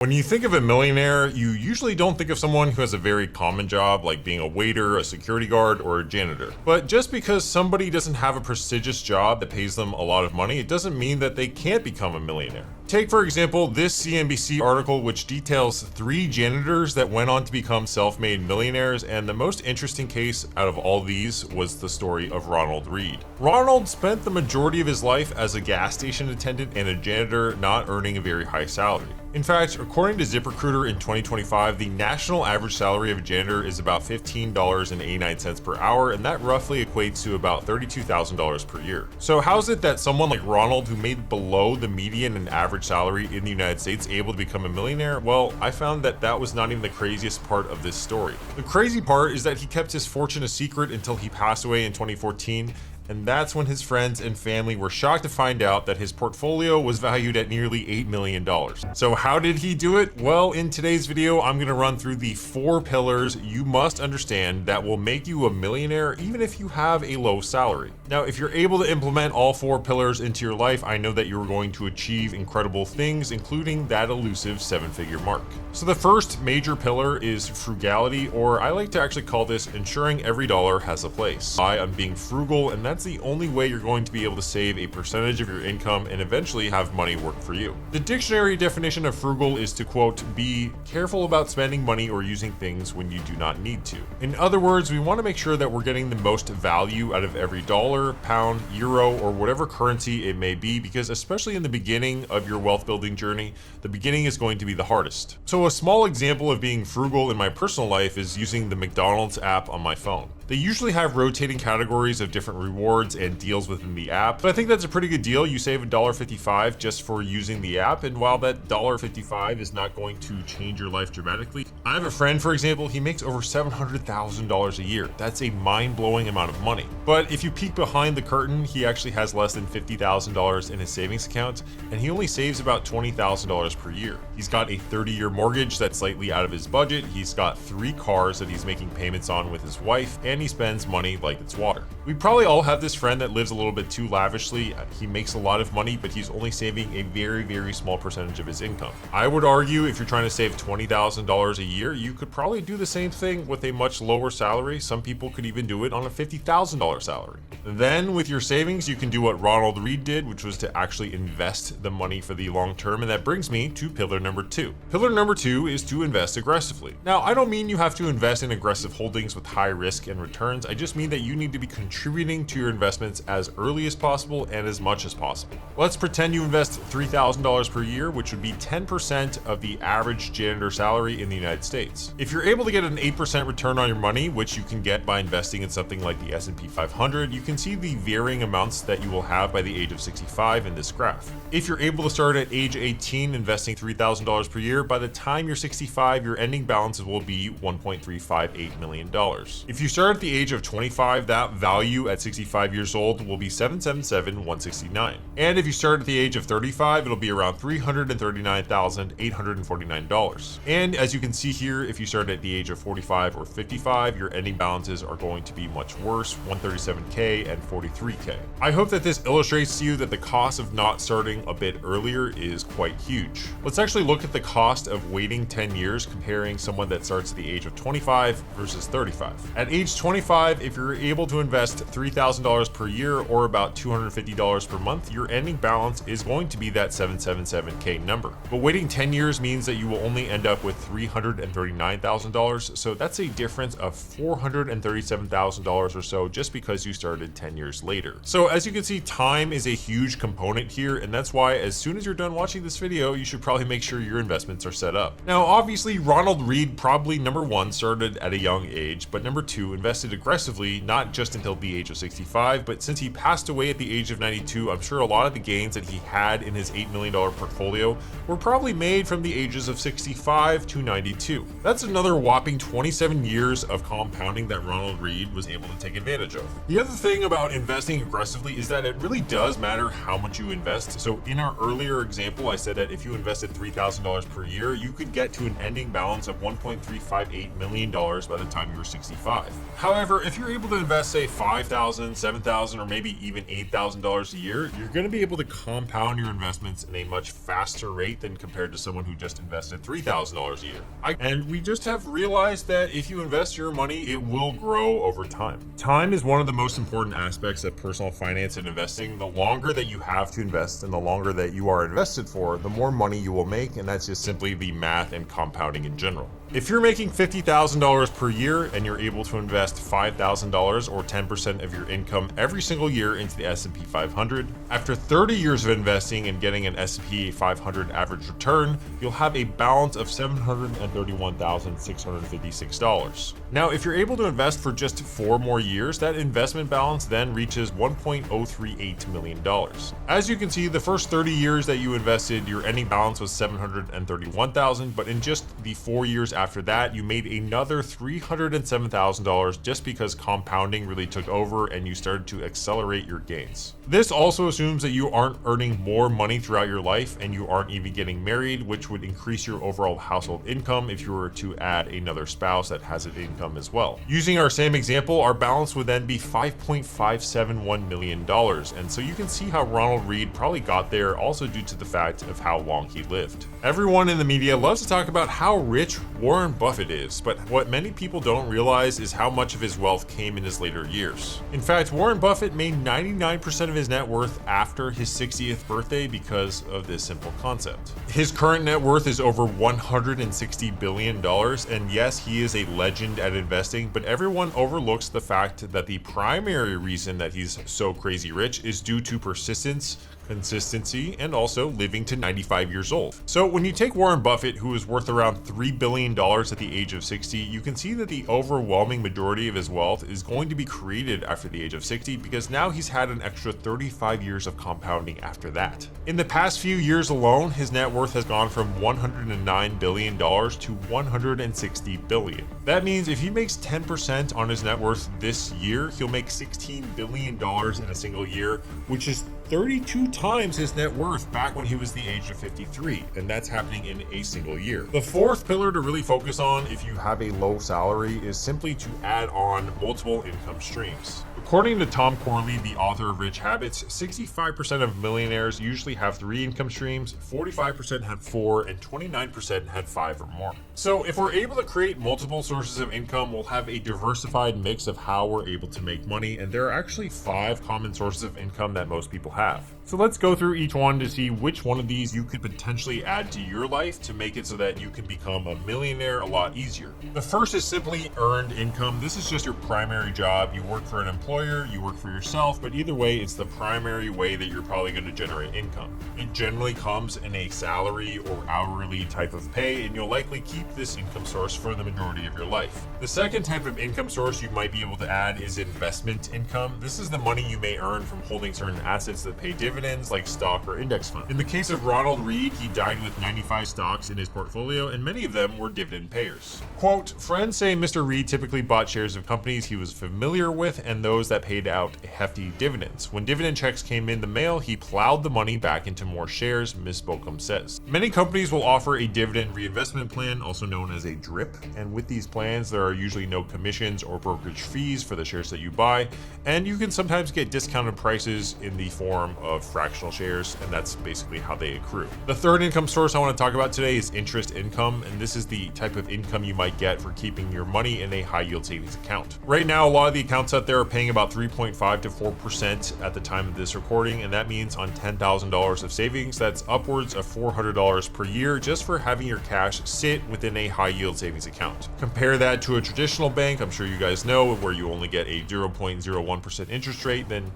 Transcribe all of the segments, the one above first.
When you think of a millionaire, you usually don't think of someone who has a very common job like being a waiter, a security guard, or a janitor. But just because somebody doesn't have a prestigious job that pays them a lot of money, it doesn't mean that they can't become a millionaire. Take, for example, this CNBC article which details 3 janitors that went on to become self-made millionaires, and the most interesting case out of all these was the story of Ronald Read. Ronald spent the majority of his life as a gas station attendant and a janitor, not earning a very high salary. In fact, according to ZipRecruiter in 2025, the national average salary of a janitor is about $15.89 per hour, and that roughly equates to about $32,000 per year. So how is it that someone like Ronald, who made below the median and average salary in the United States, able to become a millionaire? Well, I found that that was not even the craziest part of this story. The crazy part is that he kept his fortune a secret until he passed away in 2014. And that's when his friends and family were shocked to find out that his portfolio was valued at nearly $8 million. So how did he do it? Well, in today's video, I'm gonna run through the 4 pillars you must understand that will make you a millionaire even if you have a low salary. Now, if you're able to implement all 4 pillars into your life, I know that you're going to achieve incredible things, including that elusive 7-figure mark. So the first major pillar is frugality, or I like to actually call this ensuring every dollar has a place. I'm being frugal, and that's the only way you're going to be able to save a percentage of your income and eventually have money work for you. The dictionary definition of frugal is to, quote, be careful about spending money or using things when you do not need to. In other words, we want to make sure that we're getting the most value out of every dollar, pound, euro, or whatever currency it may be, because especially in the beginning of your wealth building journey, the beginning is going to be the hardest. So a small example of being frugal in my personal life is using the McDonald's app on my phone. They usually have rotating categories of different rewards and deals within the app, but I think that's a pretty good deal. You save $1.55 just for using the app, and while that $1.55 is not going to change your life dramatically, I have a friend, for example, he makes over $700,000 a year. That's a mind-blowing amount of money. But if you peek behind the curtain, he actually has less than $50,000 in his savings account, and he only saves about $20,000 per year. He's got a 30-year mortgage that's slightly out of his budget. He's got 3 cars that he's making payments on with his wife, and he spends money like it's water. We probably all have this friend that lives a little bit too lavishly. He makes a lot of money, but he's only saving a very, very small percentage of his income. I would argue if you're trying to save $20,000 a year, you could probably do the same thing with a much lower salary. Some people could even do it on a $50,000 salary. Then with your savings, you can do what Ronald Read did, which was to actually invest the money for the long term. And that brings me to pillar number 2. Pillar number 2 is to invest aggressively. Now, I don't mean you have to invest in aggressive holdings with high risk and returns. I just mean that you need to be contributing to your investments as early as possible and as much as possible. Let's pretend you invest $3,000 per year, which would be 10% of the average janitor salary in the United States. If you're able to get an 8% return on your money, which you can get by investing in something like the S&P 500, you can see the varying amounts that you will have by the age of 65 in this graph. If you're able to start at age 18 investing $3,000 per year, by the time you're 65, your ending balances will be $1.358 million. If you start at the age of 25, that value at 65 years old will be $777,169. And if you start at the age of 35, it'll be around $339,849. And as you can see here, if you start at the age of 45 or 55, your ending balances are going to be much worse, $137K and $43K. I hope that this illustrates to you that the cost of not starting a bit earlier is quite huge. Let's actually look at the cost of waiting 10 years comparing someone that starts at the age of 25 versus 35. At age 25, if you're able to invest $3,000 per year or about $250 per month, your ending balance is going to be that $777K number. But waiting 10 years means that you will only end up with $339,000. So that's a difference of $437,000 or so just because you started 10 years later. So as you can see, time is a huge component here, and that's why as soon as you're done watching this video, you should probably make sure your investments are set up. Now, obviously, Ronald Read probably number 1 started at a young age, but number 2 invested aggressively, not just until the age of 65, but since he passed away at the age of 92, I'm sure a lot of the gains that he had in his $8 million portfolio were probably made from the ages of 65 to 92. That's another whopping 27 years of compounding that Ronald Read was able to take advantage of. The other thing about investing aggressively is that it really does matter how much you invest. So in our earlier example, I said that if you invested $3,000 per year, you could get to an ending balance of $1.358 million by the time you were 65. However, if you're able to invest, say, $5,000, $7,000, or maybe even $8,000 a year, you're going to be able to compound your investments in a much faster rate than compared to someone who just invested $3,000 a year. And we just have realized that if you invest your money, it will grow over time. Time is one of the most important aspects of personal finance and investing. The longer that you have to invest and the longer that you are invested for, the more money you will make, and that's just simply the math and compounding in general. If you're making $50,000 per year and you're able to invest $5,000 or 10% of your income every single year into the S&P 500, after 30 years of investing and getting an S&P 500 average return, you'll have a balance of $731,656. Now, if you're able to invest for just 4 more years, that investment balance then reaches $1.038 million. As you can see, the first 30 years that you invested, your ending balance was $731,000, but in just the 4 years after that, you made another $307,000 just because compounding really took over and you started to accelerate your gains. This also assumes that you aren't earning more money throughout your life and you aren't even getting married, which would increase your overall household income if you were to add another spouse that has an income as well. Using our same example, our balance would then be $5.571 million. And so you can see how Ronald Read probably got there also due to the fact of how long he lived. Everyone in the media loves to talk about how rich Warren Buffett is, but what many people don't realize is how much of his wealth came in his later years. In fact, Warren Buffett made 99% of his net worth after his 60th birthday because of this simple concept. His current net worth is over $160 billion, and yes, he is a legend at investing, but everyone overlooks the fact that the primary reason that he's so crazy rich is due to persistence, consistency, and also living to 95 years old. So when you take Warren Buffett, who is worth around $3 billion at the age of 60, you can see that the overwhelming majority of his wealth is going to be created after the age of 60 because now he's had an extra 35 years of compounding after that. In the past few years alone, his net worth has gone from $109 billion to $160 billion. That means if he makes 10% on his net worth this year, he'll make $16 billion in a single year, which is 32 times his net worth back when he was the age of 53, and that's happening in a single year. The fourth pillar to really focus on if you have a low salary is simply to add on multiple income streams. According to Tom Corley, the author of Rich Habits, 65% of millionaires usually have 3 income streams, 45% have 4, and 29% had 5 or more. So if we're able to create multiple sources of income, we'll have a diversified mix of how we're able to make money, and there are actually 5 common sources of income that most people have. So let's go through each one to see which one of these you could potentially add to your life to make it so that you can become a millionaire a lot easier. The first is simply earned income. This is just your primary job. You work for an employer, you work for yourself, but either way, it's the primary way that you're probably going to generate income. It generally comes in a salary or hourly type of pay, and you'll likely keep this income source for the majority of your life. The second type of income source you might be able to add is investment income. This is the money you may earn from holding certain assets that pay dividends like stock or index funds. In the case of Ronald Read, he died with 95 stocks in his portfolio, and many of them were dividend payers. Quote, friends say Mr. Read typically bought shares of companies he was familiar with and those that paid out hefty dividends. When dividend checks came in the mail, he plowed the money back into more shares, Ms. Bokum says. Many companies will offer a dividend reinvestment plan, also known as a DRIP, and with these plans, there are usually no commissions or brokerage fees for the shares that you buy, and you can sometimes get discounted prices in the form of fractional shares, and that's basically how they accrue. The third income source I want to talk about today is interest income, and this is the type of income you might get for keeping your money in a high yield savings account. Right now, a lot of the accounts out there are paying about 3.5 to 4% at the time of this recording, and that means on $10,000 of savings, that's upwards of $400 per year just for having your cash sit within a high yield savings account. Compare that to a traditional bank, I'm sure you guys know, where you only get a 0.01% interest rate, then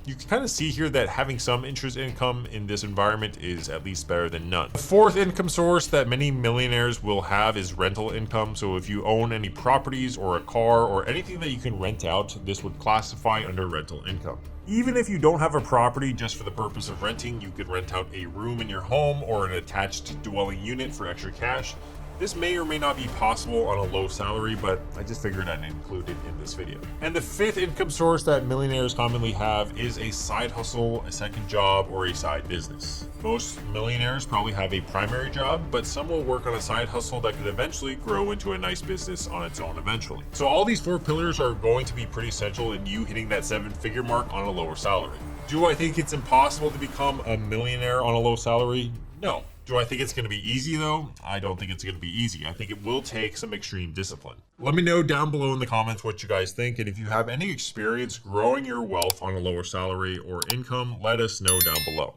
you can kind of see here that having some interest income in this environment is at least better than none. The fourth income source that many millionaires will have is rental income. So if you own any properties or a car or anything that you can rent out, this would classify under rental income. Even if you don't have a property just for the purpose of renting, you could rent out a room in your home or an attached dwelling unit for extra cash. This may or may not be possible on a low salary, but I just figured I'd include it in this video. And the fifth income source that millionaires commonly have is a side hustle, a second job, or a side business. Most millionaires probably have a primary job, but some will work on a side hustle that could eventually grow into a nice business on its own eventually. So all these 4 pillars are going to be pretty essential in you hitting that 7-figure mark on a lower salary. Do I think it's impossible to become a millionaire on a low salary? No. Do I think it's going to be easy though? I don't think it's going to be easy. I think it will take some extreme discipline. Let me know down below in the comments what you guys think, and if you have any experience growing your wealth on a lower salary or income, let us know down below.